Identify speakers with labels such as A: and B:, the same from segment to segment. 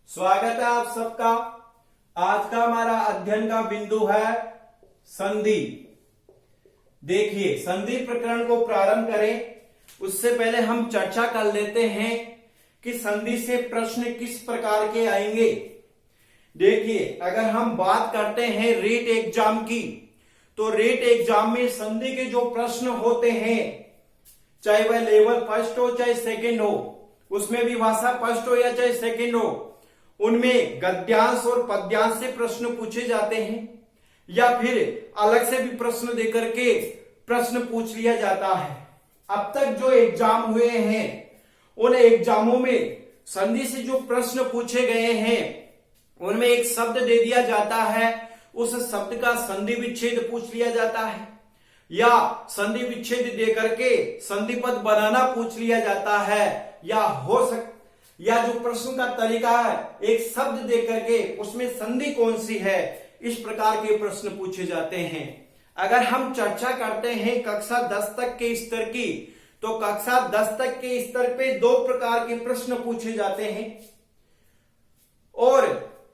A: स्वागत है आप सबका। आज का हमारा अध्ययन का बिंदु है संधि। देखिए, संधि प्रकरण को प्रारंभ करें उससे पहले हम चर्चा कर लेते हैं कि संधि से प्रश्न किस प्रकार के आएंगे। देखिए, अगर हम बात करते हैं रीट एग्जाम की, तो रीट एग्जाम में संधि के जो प्रश्न होते हैं, चाहे वह लेवल फर्स्ट हो चाहे सेकंड हो, उसमें भी भाषा फर्स्ट हो या चाहे सेकंड हो, उनमें गद्यांश और पद्यांश से प्रश्न पूछे जाते हैं या फिर अलग से भी प्रश्न देकर के प्रश्न पूछ लिया जाता है। अब तक जो एग्जाम हुए हैं उन एग्जामों में संधि से जो प्रश्न पूछे गए हैं उनमें एक शब्द दे दिया जाता है, उस शब्द का संधि विच्छेद पूछ लिया जाता है या संधि विच्छेद देकर के संधि पद बनाना पूछ लिया जाता है, या जो प्रश्न का तरीका है एक शब्द देकर के उसमें संधि कौन सी है, इस प्रकार के प्रश्न पूछे जाते हैं। अगर हम चर्चा करते हैं कक्षा 10 तक के स्तर की, तो कक्षा 10 तक के स्तर पे दो प्रकार के प्रश्न पूछे जाते हैं और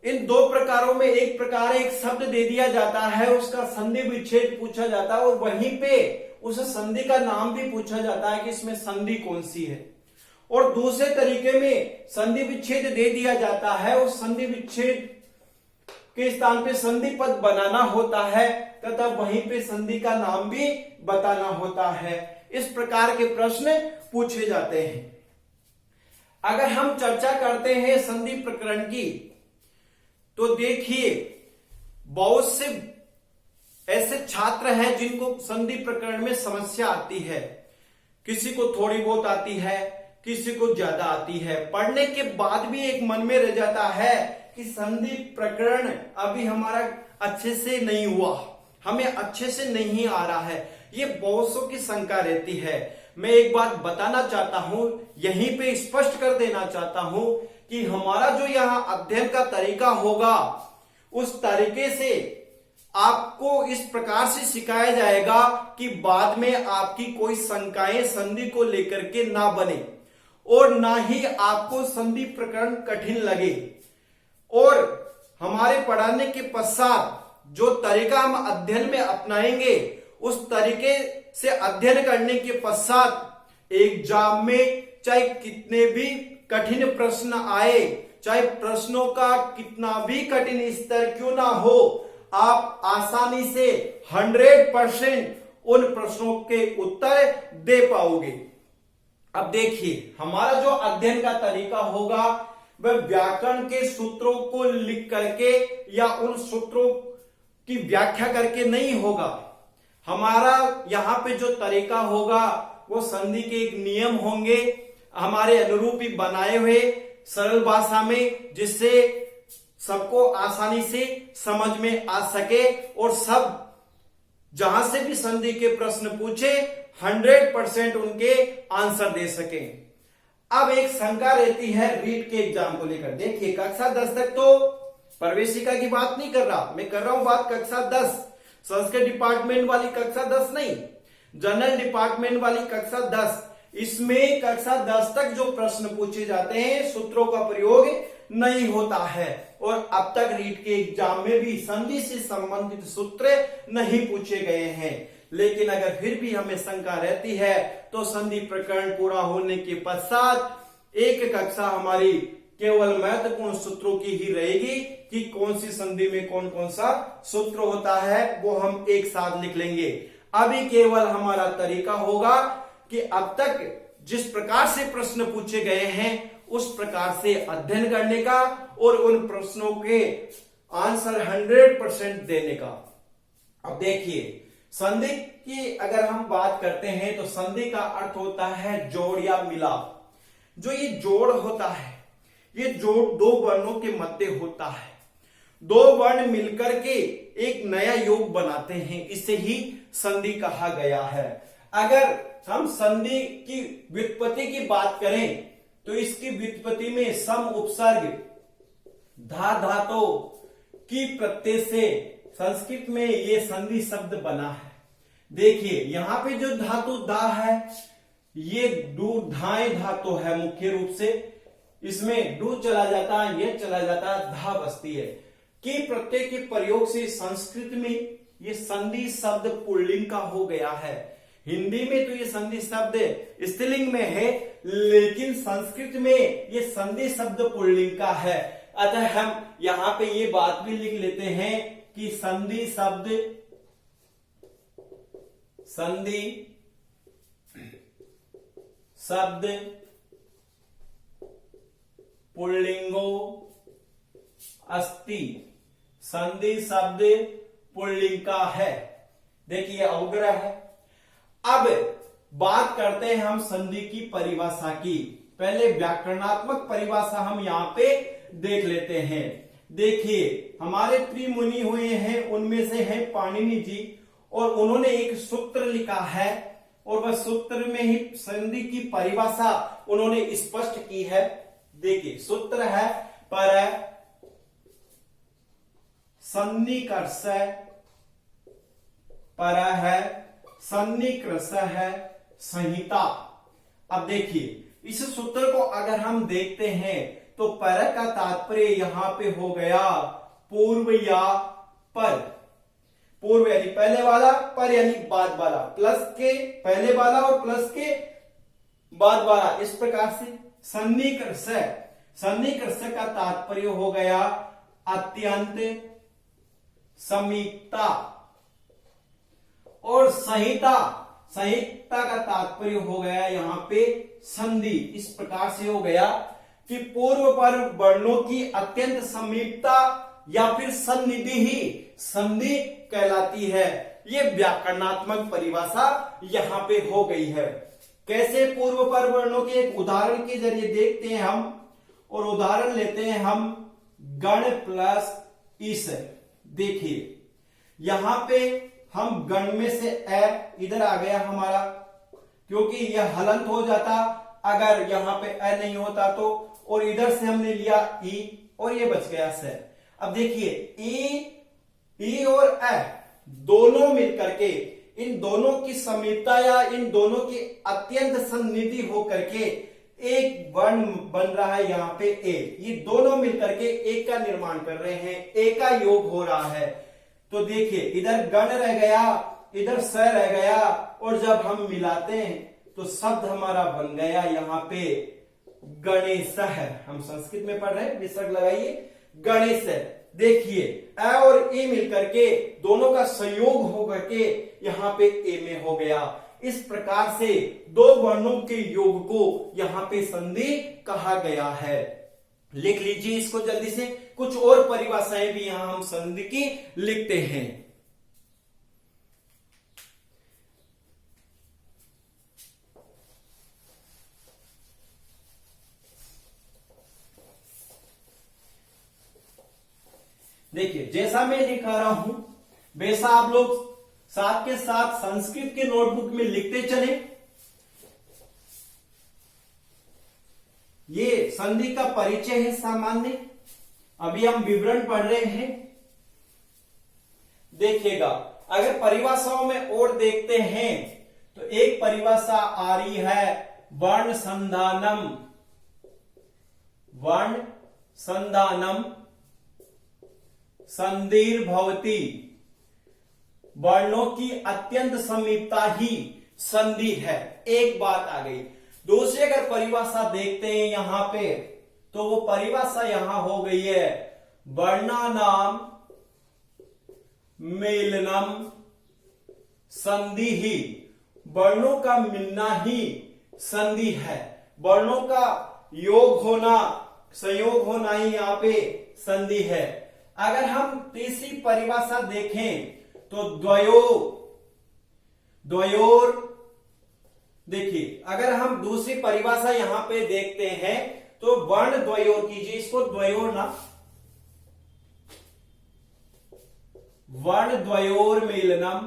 A: इन दो प्रकारों में एक प्रकार एक शब्द दे दिया जाता है, उसका संधि विच्छेद पूछा जाता है और वहीं पे उस संधि का नाम भी पूछा जाता है कि इसमें संधि कौन सी है। और दूसरे तरीके में संधि विच्छेद दे दिया जाता है, उस संधि विच्छेद के स्थान पे संधि पद बनाना होता है तथा वहीं पे संधि का नाम भी बताना होता है। इस प्रकार के प्रश्न पूछे जाते हैं। अगर हम चर्चा करते हैं संधि प्रकरण की, तो देखिए, बहुत से ऐसे छात्र हैं जिनको संधि प्रकरण में समस्या आती है। किसी को थोड़ी बहुत आती है, किसी को ज्यादा आती है। पढ़ने के बाद भी एक मन में रह जाता है कि संधि प्रकरण अभी हमारा अच्छे से नहीं हुआ, हमें अच्छे से नहीं आ रहा है, ये बहुत सौ की शंका रहती है। मैं एक बात बताना चाहता हूं, यहीं पे स्पष्ट कर देना चाहता हूं कि हमारा जो यहां अध्ययन का तरीका होगा, उस तरीके से आपको इस प्रकार से सिखाया जाएगा कि बाद में आपकी कोई शंकाएं संधि को लेकर के ना बने और ना ही आपको संधि प्रकरण कठिन लगे। और हमारे पढ़ाने के पश्चात जो तरीका हम अध्ययन में अपनाएंगे, उस तरीके से अध्ययन करने के पश्चात एग्जाम में चाहे कितने भी कठिन प्रश्न आए, चाहे प्रश्नों का कितना भी कठिन स्तर क्यों ना हो, आप आसानी से 100% उन प्रश्नों के उत्तर दे पाओगे। अब देखिए, हमारा जो अध्ययन का तरीका होगा वह व्याकरण के सूत्रों को लिख करके या उन सूत्रों की व्याख्या करके नहीं होगा। हमारा यहाँ पे जो तरीका होगा वो संधि के एक नियम होंगे हमारे अनुरूप ही बनाए हुए सरल भाषा में, जिससे सबको आसानी से समझ में आ सके और सब जहां से भी संधि के प्रश्न पूछे 100% उनके आंसर दे सके। अब एक शंका रहती है रीट के एग्जाम को लेकर। देखिए, कक्षा 10 तक तो प्रवेशिका की बात नहीं कर रहा, मैं कर रहा हूं बात कक्षा 10, संस्कृत डिपार्टमेंट वाली कक्षा 10 नहीं, जनरल डिपार्टमेंट वाली कक्षा 10। इसमें कक्षा 10 तक जो प्रश्न पूछे जाते हैं सूत्रों का प्रयोग नहीं होता है और अब तक रीट के एग्जाम में भी संधि से संबंधित सूत्र नहीं पूछे गए हैं। लेकिन अगर फिर भी हमें शंका रहती है तो संधि प्रकरण पूरा होने के पश्चात एक कक्षा हमारी केवल महत्वपूर्ण सूत्रों की ही रहेगी कि कौन सी संधि में कौन कौन सा सूत्र होता है, वो हम एक साथ लिख लेंगे। अभी केवल हमारा तरीका होगा कि अब तक जिस प्रकार से प्रश्न पूछे गए हैं उस प्रकार से अध्ययन करने का और उन प्रश्नों के आंसर 100% देने का। अब देखिए, संधि की अगर हम बात करते हैं तो संधि का अर्थ होता है जोड़ या मिलाप। जो ये जोड़ होता है, ये जोड़ दो वर्णों के मध्य होता है। दो वर्ण मिलकर के एक नया योग बनाते हैं, इसे ही संधि कहा गया है। अगर हम संधि की व्युत्पत्ति की बात करें तो इसकी व्युत्पत्ति में सम उपसर्ग धा धातु की प्रत्यय से संस्कृत में ये संधि शब्द बना है। देखिए, यहां पे जो धातु दा है ये धाएं धातु है मुख्य रूप से, इसमें डू चला जाता है, ये चला जाता है, धा बसती है। कि प्रत्यय के प्रयोग से संस्कृत में ये संधि शब्द पुल्लिंग का हो गया है। हिंदी में तो ये संधि शब्द स्त्रीलिंग में है, लेकिन संस्कृत में ये संधि शब्द पुल्लिंग का है। अतः हम यहां पे ये बात भी लिख लेते हैं कि संधि शब्द पुल्लिंगो अस्ति, संधि शब्द पुल्लिंग का है। देखिए अवग्रह है। अब बात करते हैं हम संधि की परिभाषा की। पहले व्याकरणात्मक परिभाषा हम यहां पे देख लेते हैं। देखिए हमारे त्रिमुनि हुए हैं, उनमें से है पाणिनि जी, और उन्होंने एक सूत्र लिखा है और वह सूत्र में ही संधि की परिभाषा उन्होंने स्पष्ट की है। देखिए सूत्र है पर सन्निकर्ष, पर है सन्निकृष है संहिता। अब देखिए इस सूत्र को अगर हम देखते हैं तो पर का तात्पर्य यहां पे हो गया पूर्व या पर। पूर्व यानी पहले वाला, पर यानी बाद वाला, प्लस के पहले वाला और प्लस के बाद वाला। इस प्रकार से सन्निकृष, सन्निकृष का तात्पर्य हो गया अत्यंत समीपता, और संहिता, संहिता का तात्पर्य हो गया यहां पे संधि। इस प्रकार से हो गया कि पूर्व पर वर्णों की अत्यंत समीपता या फिर सन्निधि ही संधि कहलाती है। ये व्याकरणात्मक परिभाषा यहां पे हो गई है। कैसे पूर्व पर वर्णों के एक उदाहरण के जरिए देखते हैं हम, और उदाहरण लेते हैं हम गण प्लस इस। देखिए यहां पे हम गण में से ए इधर आ गया हमारा, क्योंकि यह हलंत हो जाता अगर यहां पे ए नहीं होता तो, और इधर से हमने लिया ई और ये बच गया से। अब देखिए ई और ए दोनों मिलकर के, इन दोनों की समीपता या इन दोनों की अत्यंत सन्निधि होकर के एक वर्ण बन रहा है यहां पे ए। ये दोनों मिलकर के एक का निर्माण कर रहे हैं, एक का योग हो रहा है। तो देखिए इधर गण रह गया, इधर स रह गया, और जब हम मिलाते हैं तो शब्द हमारा बन गया यहां पे गणेश है। हम संस्कृत में पढ़ रहे हैं, विसर्ग लगाइए गणेश। देखिए ए और ए मिलकर के दोनों का संयोग होकर के यहां पे ए में हो गया। इस प्रकार से दो वर्णों के योग को यहां पे संधि कहा गया है। लिख लीजिए इसको जल्दी से। कुछ और परिभाषाएं भी यहां हम संधि की लिखते हैं। देखिए जैसा मैं दिखा रहा हूं वैसा आप लोग साथ के साथ संस्कृत के नोटबुक में लिखते चले। ये संधि का परिचय है सामान्य, अभी हम विवरण पढ़ रहे हैं। देखिएगा अगर परिभाषाओं में और देखते हैं तो एक परिभाषा आ रही है वर्ण संधानम। वर्ण संधानम संधिर्भवति, वर्णों की अत्यंत समीपता ही संधि है। एक बात आ गई। दूसरी अगर परिभाषा देखते हैं यहां पे तो वो परिभाषा यहां हो गई है वर्णानाम मेलनम संधि ही, वर्णों का मिलना ही संधि है। वर्णों का योग होना, संयोग होना ही यहां पे संधि है। अगर हम तीसरी परिभाषा देखें तो द्वयोर, देखिए अगर हम दूसरी परिभाषा यहां पे देखते हैं तो वर्ण द्वयोर कीजिए इसको, द्वयोर ना, वर्ण द्वयोर मेलनम,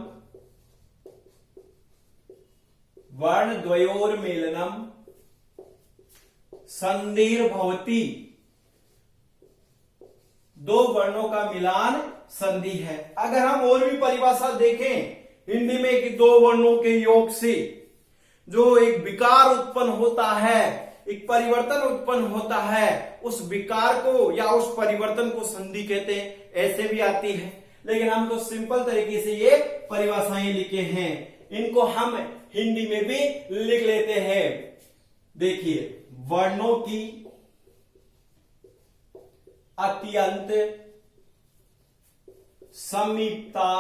A: वर्ण द्वयोर मेलनम संधिर्भवति, दो वर्णों का मिलान संधि है। अगर हम और भी परिभाषा देखें हिंदी में कि दो वर्णों के योग से जो एक विकार उत्पन्न होता है एक परिवर्तन उत्पन्न होता है, उस विकार को या उस परिवर्तन को संधि कहते हैं, ऐसे भी आती है। लेकिन हम तो सिंपल तरीके से ये परिभाषाएं लिखे हैं, इनको हम हिंदी में भी लिख लेते हैं। देखिए, वर्णों की अत्यंत समीपता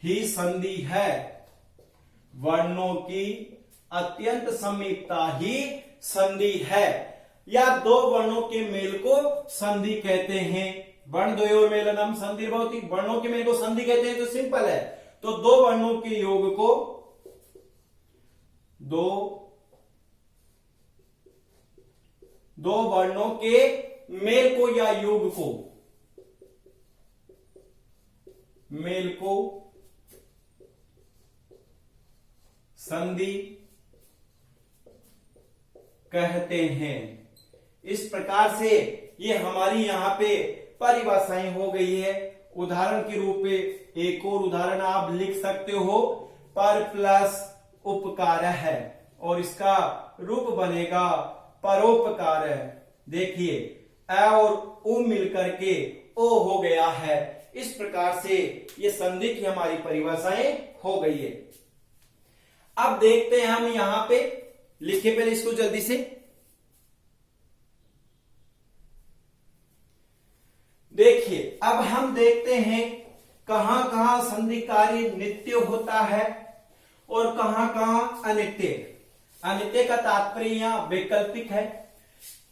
A: ही संधि है। वर्णों की अत्यंत समीपता ही संधि है, या दो वर्णों के मेल को संधि कहते हैं। वर्ण द्वयोर मेलनम संधि भवति, वर्णों के मेल को संधि कहते हैं, तो सिंपल है। तो दो वर्णों के योग को, दो वर्णों के मेल को या योग को, मेल को संधि कहते हैं। इस प्रकार से ये हमारी यहां पे परिभाषाएं हो गई है। उदाहरण के रूप में एक और उदाहरण आप लिख सकते हो, पर प्लस उपकार है, और इसका रूप बनेगा परोपकार। देखिए, अ और उ मिलकर के ओ हो गया है। इस प्रकार से ये संधि की हमारी परिभाषाएं हो गई है। अब देखते हैं हम यहां पे, लिखे पहले इसको जल्दी से। देखिए, अब हम देखते हैं कहां कहां संधि कार्य नित्य होता है और कहां कहां अनित्य। अनित्य का तात्पर्य यहां वैकल्पिक है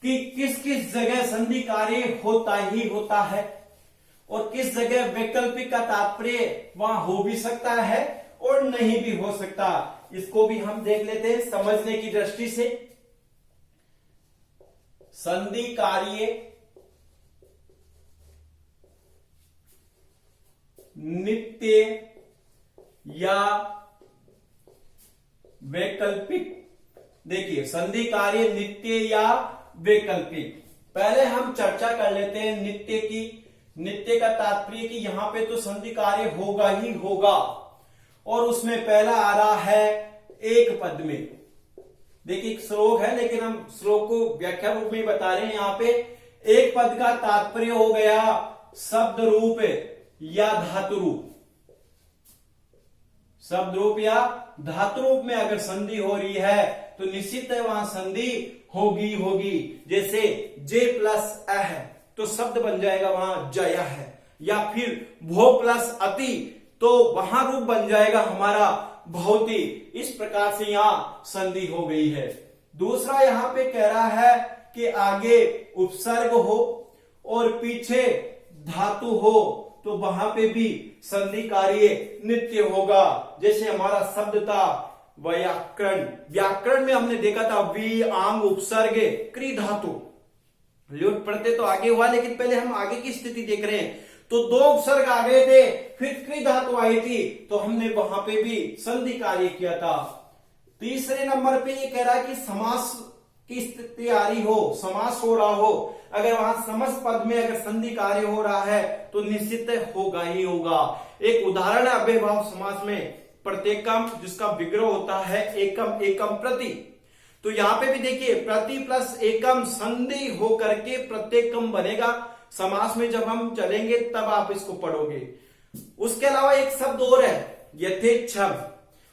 A: कि किस किस जगह संधि कार्य होता ही होता है, और किस जगह वैकल्पिक का तात्पर्य वहां हो भी सकता है और नहीं भी हो सकता। इसको भी हम देख लेते हैं समझने की दृष्टि से। संधि कार्य नित्य या वैकल्पिक। देखिए, संधि कार्य नित्य या वैकल्पिक, पहले हम चर्चा कर लेते हैं नित्य की। नित्य का तात्पर्य कि यहां पे तो संधि कार्य होगा ही होगा, और उसमें पहला आ रहा है एक पद में। देखिए, एक श्लोक है, लेकिन हम श्लोक को व्याख्या रूप में बता रहे हैं। यहां पे एक पद का तात्पर्य हो गया शब्द रूप या धातु रूप। शब्द रूप या धातु रूप में अगर संधि हो रही है तो निश्चित है वहां संधि होगी। जैसे जे प्लस अ है तो शब्द बन जाएगा वहां जय है, या फिर भो प्लस अति तो वहां रूप बन जाएगा हमारा भौति। इस प्रकार से यहां संधि हो गई है। दूसरा यहां पे कह रहा है कि आगे उपसर्ग हो और पीछे धातु हो तो वहां पे भी संधि कार्य नित्य होगा। जैसे हमारा शब्द था व्याकरण, व्याकरण में हमने देखा था वी आंग उपसर्ग क्री धातु, ल्योट पढ़ते तो आगे हुआ, लेकिन पहले हम आगे की स्थिति देख रहे हैं। तो दो उपसर्ग आ गए थे, फिर क्री धातु आई थी, तो हमने वहां पे भी संधि कार्य किया था। तीसरे नंबर पे ये कह रहा है कि समास की स्थिति आ रही हो, समास हो रहा हो, अगर वहां समस्त पद में अगर संधि कार्य हो रहा है तो निश्चित होगा ही होगा। एक उदाहरण है अव्ययभाव समास में प्रत्येकम, जिसका विग्रह होता है एकम, एकम प्रति। तो यहां पे भी देखिए प्रति प्लस एकम संधि होकर के प्रत्येकम बनेगा। समास में जब हम चलेंगे तब आप इसको पढ़ोगे। उसके अलावा एक शब्द और है यथेच्छम,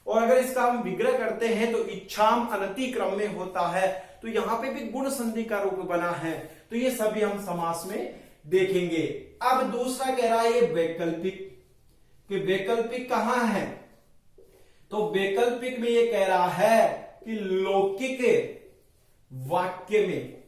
A: और अगर इसका हम विग्रह करते हैं तो इच्छाम अनति क्रम में होता है, तो यहां पे भी गुण संधि का रूप बना है। तो ये सभी हम समास में देखेंगे। अब दूसरा कह रहा है ये वैकल्पिक, कि वैकल्पिक कहां है, तो वैकल्पिक में ये कह रहा है कि लौकिक वाक्य में,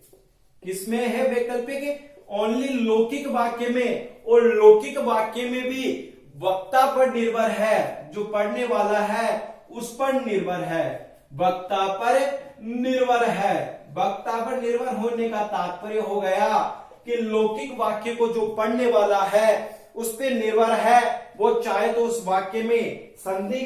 A: किसमें है वैकल्पिक, ओनली लौकिक वाक्य में, और लौकिक वाक्य में भी वक्ता पर निर्भर है, जो पढ़ने वाला है उस पर निर्भर है, वक्ता पर निर्भर है। वक्ता पर निर्भर होने का तात्पर्य हो गया कि लौकिक वाक्य को जो पढ़ने वाला है उस पर निर्भर है। वो चाहे तो उस वाक्य में संधि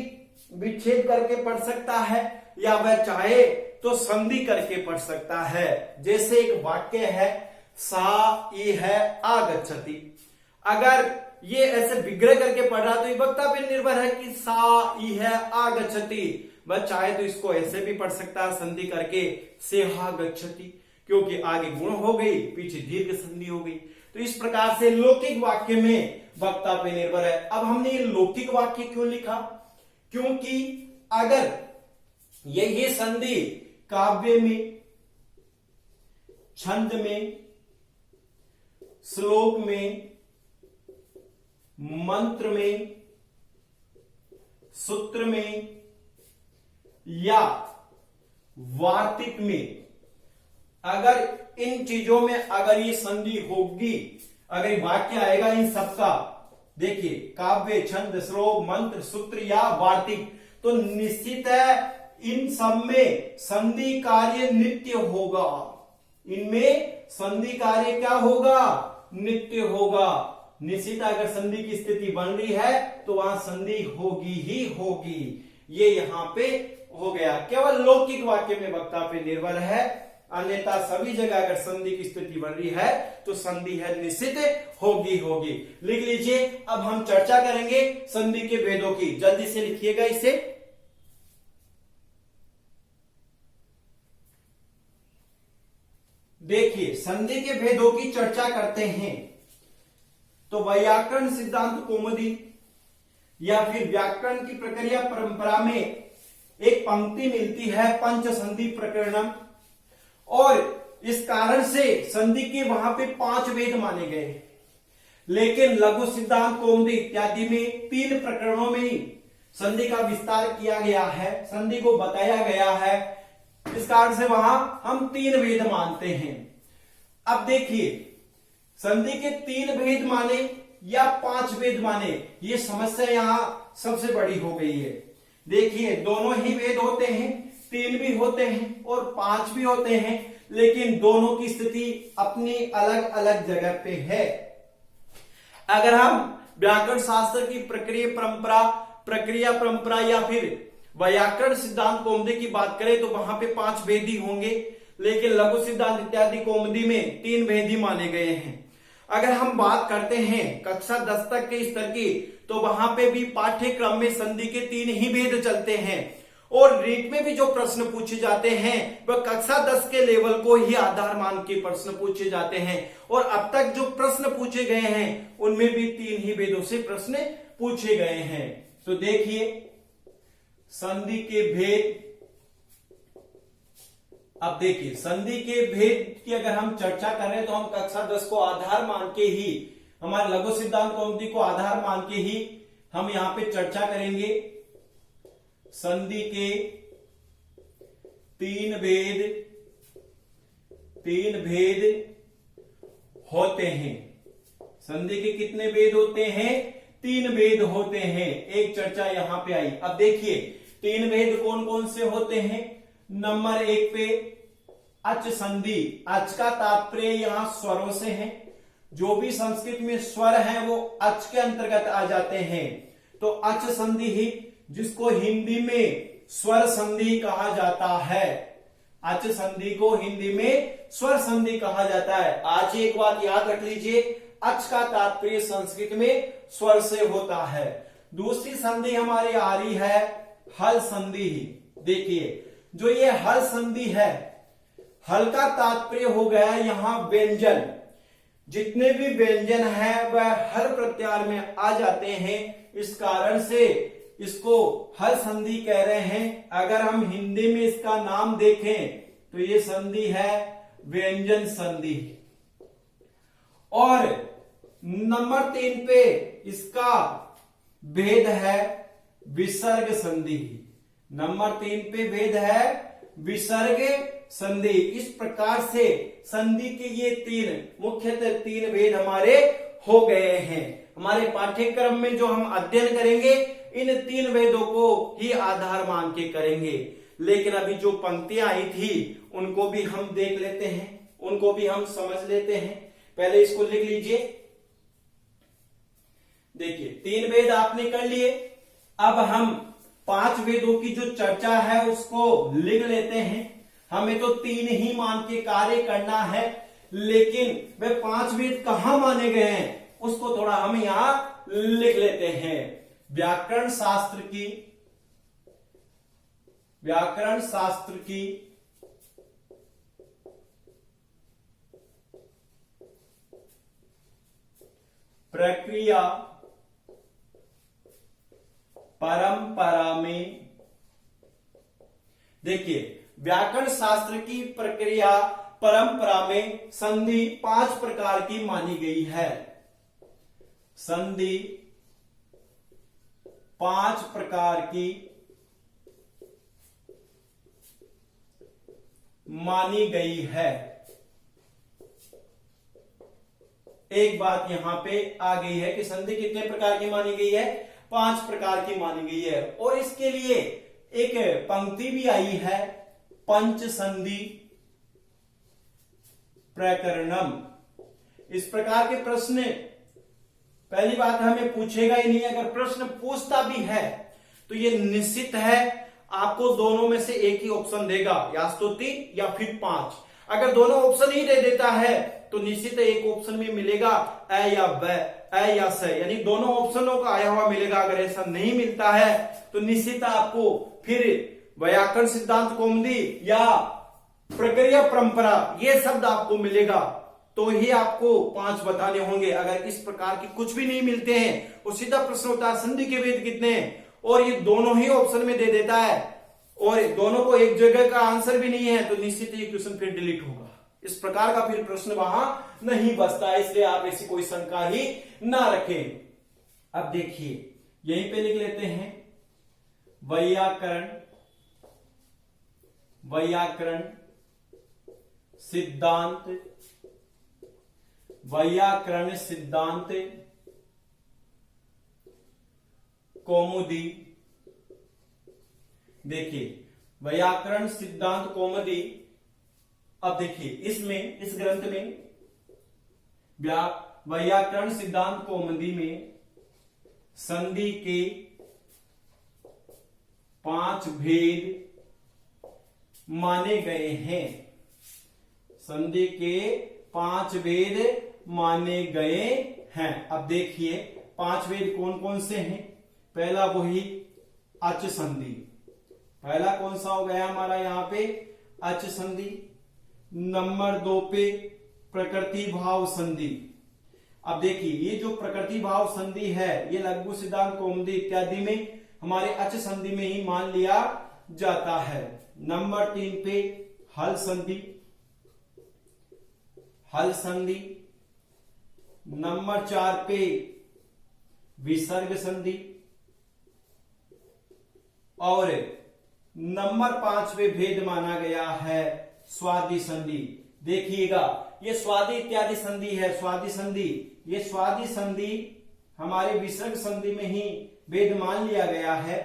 A: विच्छेद करके पढ़ सकता है, या वह चाहे तो संधि करके पढ़ सकता है। जैसे एक वाक्य है सा ई है आगच्छति, अगर ये ऐसे विग्रह करके पढ़ रहा तो ये वक्ता पे निर्भर है कि सा ई है आगच्छति। बस चाहे तो इसको ऐसे भी पढ़ सकता है संधि करके, सेहा गच्छति, क्योंकि आगे गुण हो गई, पीछे दीर्घ संधि हो गई। तो इस प्रकार से लौकिक वाक्य में वक्ता पे निर्भर है। अब हमने ये लौकिक वाक्य क्यों लिखा? क्योंकि अगर ये संधि काव्य में, छंद में, श्लोक में, मंत्र में, सूत्र में या वार्तिक में, अगर इन चीजों में अगर ये संधि होगी, अगर वाक्य आएगा इन सबका, देखिए काव्य, छंद, श्लोक, मंत्र, सूत्र या वार्तिक, तो निश्चित है इन सब में संधि कार्य नित्य होगा। इनमें संधि कार्य क्या होगा? नित्य होगा। निश्चित अगर संधि की स्थिति बन रही है तो वहां संधि होगी ही होगी। ये यहां पे हो गया। केवल लौकिक वाक्य में वक्ता पे निर्भर है, अन्यथा सभी जगह अगर संधि की स्थिति बन रही है तो संधि है निश्चित होगी होगी। लिख लीजिए। अब हम चर्चा करेंगे संधि के भेदों की। जल्दी से लिखिएगा इसे। देखिए संधि के भेदों की चर्चा करते हैं तो वैयाकरण सिद्धांत कौमुदी या फिर व्याकरण की प्रक्रिया परंपरा में एक पंक्ति मिलती है पंच संधि प्रकरणम, और इस कारण से संधि के वहां पे 5 भेद माने गए। लेकिन लघु सिद्धांत कौमुदी इत्यादि में 3 प्रकरणों में ही संधि का विस्तार किया गया है, संधि को बताया गया है। इस कारण से वहां हम 3 भेद मानते हैं। अब देखिए संधि के 3 भेद माने या 5 भेद माने, ये समस्या यहां सबसे बड़ी हो गई है। देखिए दोनों ही भेद होते हैं, 3 भी होते हैं और 5 भी होते हैं, लेकिन दोनों की स्थिति अपनी अलग अलग जगह पे है। अगर हम व्याकरण शास्त्र की प्रक्रिया परंपरा या फिर वैयाकरण सिद्धांत कौमुदी की बात करें तो वहां पे 5 भेद ही होंगे, लेकिन लघु सिद्धांत इत्यादि कौमुदी में 3 भेद ही माने गए हैं। अगर हम बात करते हैं कक्षा 10 तक के स्तर की तो वहां पे भी पाठ्यक्रम में संधि के 3 ही भेद चलते हैं, और रीट में भी जो प्रश्न पूछे जाते हैं वह कक्षा 10 के लेवल को ही आधार मान के प्रश्न पूछे जाते हैं। और अब तक जो प्रश्न पूछे गए हैं उनमें भी 3 ही भेदों से प्रश्न पूछे गए हैं। तो देखिए संधि के भेद। अब देखिए संधि के भेद की अगर हम चर्चा करें तो हम कक्षा 10 को आधार मान के ही, हमारे लघु सिद्धांत कौमुदी को आधार मान के ही हम यहां पे चर्चा करेंगे। संधि के 3 भेद होते हैं। संधि के कितने भेद होते हैं? 3 भेद होते हैं। एक चर्चा यहां पे आई। अब देखिए 3 भेद कौन कौन से होते हैं। नंबर 1 पे अच संधि। अच का तात्पर्य यहां स्वरों से है। जो भी संस्कृत में स्वर हैं वो अच के अंतर्गत आ जाते हैं। तो अच संधि ही, जिसको हिंदी में स्वर संधि कहा जाता है। अच संधि को हिंदी में स्वर संधि कहा जाता है। आज एक बात याद रख लीजिए, अच का तात्पर्य संस्कृत में स्वर से होता है। दूसरी संधि हमारी आ रही है हल संधि। देखिए जो ये हल संधि है, हल का तात्पर्य हो गया यहां व्यंजन। जितने भी व्यंजन हैं वह हल प्रत्याहार में आ जाते हैं। इस कारण से इसको हल संधि कह रहे हैं। अगर हम हिंदी में इसका नाम देखें तो ये संधि है व्यंजन संधि। और नंबर 3 पे इसका भेद है विसर्ग संधि। नंबर 3 पे भेद है विसर्ग संधि। इस प्रकार से संधि के ये मुख्यतः 3 भेद हमारे हो गए हैं। हमारे पाठ्यक्रम में जो हम अध्ययन करेंगे इन 3 भेदों को ही आधार मान के करेंगे। लेकिन अभी जो पंक्तियां आई थी उनको भी हम देख लेते हैं, उनको भी हम समझ लेते हैं। पहले इसको लिख लीजिए। देखिए 3 भेद आपने कर लिए। अब हम 5 भेदों की जो चर्चा है उसको लिख लेते हैं। हमें तो 3 ही मान के कार्य करना है, लेकिन वे 5 भेद कहां माने गए हैं उसको थोड़ा हम यहां लिख लेते हैं। व्याकरण शास्त्र की व्याकरण शास्त्र की प्रक्रिया परंपरा में, देखिए व्याकरण शास्त्र की प्रक्रिया परंपरा में संधि 5 प्रकार की मानी गई है। संधि 5 प्रकार की मानी गई है। एक बात यहां पे आ गई है कि संधि कितने प्रकार की मानी गई है? 5 प्रकार की मानी गई है। और इसके लिए एक पंक्ति भी आई है, पंच संधि प्रकरणम। इस प्रकार के प्रश्न पहली बात हमें पूछेगा ही नहीं। अगर प्रश्न पूछता भी है तो ये निश्चित है आपको दोनों में से एक ही ऑप्शन देगा, या तो 3 या फिर 5। अगर दोनों ऑप्शन ही दे देता है तो निश्चित एक ऑप्शन में मिलेगा अ या ब, अ या स, यानी दोनों ऑप्शनों का आया हुआ मिलेगा। अगर ऐसा नहीं मिलता है तो निश्चित आपको फिर व्याकरण सिद्धांत कौमुदी या प्रक्रिया परंपरा ये शब्द आपको मिलेगा, तो ही आपको 5 बताने होंगे। अगर इस प्रकार की कुछ भी नहीं मिलते हैं और सीधा प्रश्न होता है संधि के भेद कितने हैं, और ये दोनों ही ऑप्शन में दे देता है और दोनों को एक जगह का आंसर भी नहीं है, तो निश्चित ये क्वेश्चन फिर डिलीट होगा। इस प्रकार का फिर प्रश्न वहां नहीं बचता है, इसलिए आप ऐसी कोई शंका ही ना रखें। अब देखिए यहीं पे लिख लेते हैं व्याकरण सिद्धांत, व्याकरण सिद्धांत कौमुदी। देखिए व्याकरण सिद्धांत कौमुदी, अब देखिए इसमें इस ग्रंथ में व्याकरण सिद्धांत कौमुदी में संधि के 5 भेद माने गए हैं। संधि के 5 भेद माने गए हैं। अब देखिए 5 भेद कौन कौन से हैं? पहला वही अच संधि। पहला कौन सा हो गया हमारा यहां पे? अच संधि। नंबर 2 पे प्रकृति भाव संधि। अब देखिए ये जो प्रकृति भाव संधि है ये लघु सिद्धांत कौमुदी इत्यादि में हमारे अच संधि में ही मान लिया जाता है। नंबर 3 पे हल संधि, हल संधि। नंबर 4 पे विसर्ग संधि और नंबर 5 पे भेद माना गया है स्वादि संधि। देखिएगा ये स्वादि इत्यादि संधि है, स्वादि संधि, ये स्वादि संधि हमारे विसर्ग संधि में ही भेद मान लिया गया है।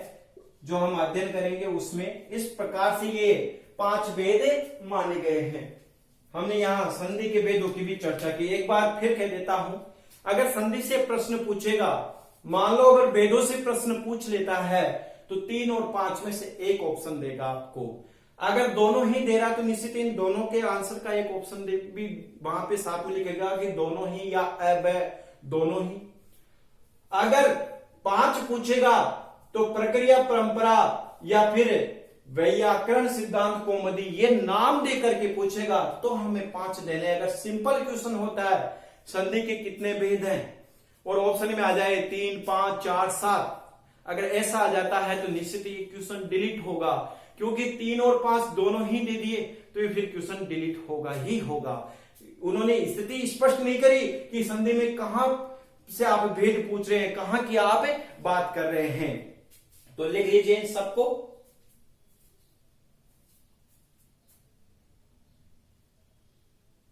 A: जो हम अध्ययन करेंगे उसमें इस प्रकार से ये 5 भेद माने गए हैं। हमने यहां संधि के भेदों की भी चर्चा की। एक बार फिर कह देता हूं, अगर संधि से प्रश्न पूछेगा, मान लो अगर भेदों से प्रश्न पूछ लेता है तो 3 और 5 में से एक ऑप्शन देगा आपको। अगर दोनों ही दे रहा तो निश्चित इन दोनों के आंसर का एक ऑप्शन दे भी वहां पे साथ में लिखेगा कि दोनों ही या अब दोनों ही। अगर 5 पूछेगा तो प्रक्रिया परंपरा या फिर व्याकरण सिद्धांत कौमुदी ये नाम दे करके पूछेगा तो हमें 5 देने। अगर सिंपल क्वेश्चन होता है संधि के कितने भेद हैं और ऑप्शन में आ जाए 3, 5, 4, 7, अगर ऐसा आ जाता है तो निश्चित ये क्वेश्चन डिलीट होगा, क्योंकि 3 और 5 दोनों ही दे दिए तो ये फिर क्वेश्चन डिलीट होगा ही होगा। उन्होंने स्थिति स्पष्ट नहीं करी कि संधि में कहां से आप भेद पूछ रहे हैं, कहां की आप बात कर रहे हैं। तो लिख लीजिए इन सबको।